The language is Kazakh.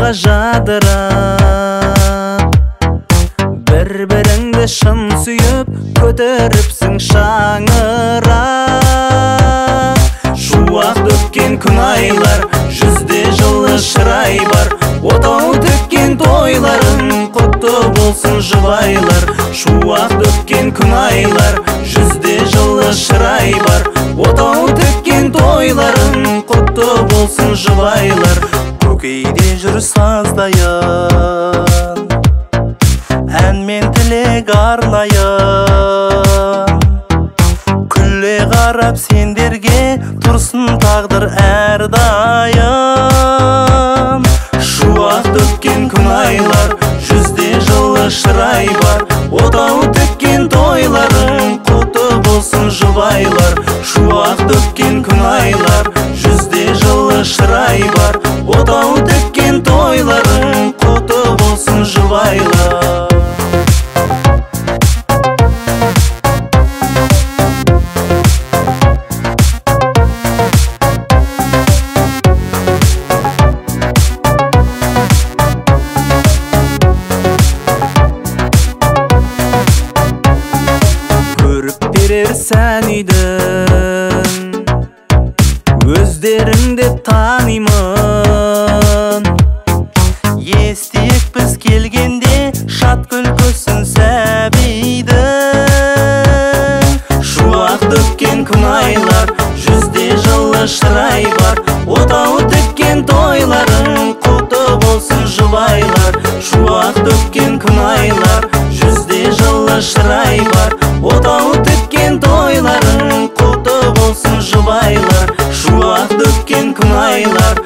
жандарға жадырап, бір-біріңді шын сүйіп көтеріпсің шаңырақ. Шуақ төккен күн айлар, жүзде жылы шырай бар, отау төккен тойларың құтты болсын жұбайлар. Шуақ төккен күн айлар, жүзде жылы шырай бар, отау төккен тойларың құтты болсын жұбайлар. Көкейде жүр саздайын, ән мен тілек арнайын, күле қарап сендерге тұрсын тағдыр әрдайым. Шуақ төккен күн айлар, жүзде жылы шырай бар, отау төккен тойларың құтты болсын жұбайлар. Шуақ төккен күн айлар, жүзде жылы шырай бар, отау төккен тойларың құтты болсын жұбайлар. Сән үйдің өздеріңді танимын, естиік біз келгенде шат күлкісін сәбидің. Шуақ төккен күн айлар, жүзде жылы шырай бар, отау төккен тойларың құтты болсын жұбайлар. Шуақ төккен күн айлар, жүзде жылы шырай бар, отау төккен тойларың құтты болсын жұбайлар. Шуақ төккен күн айлар,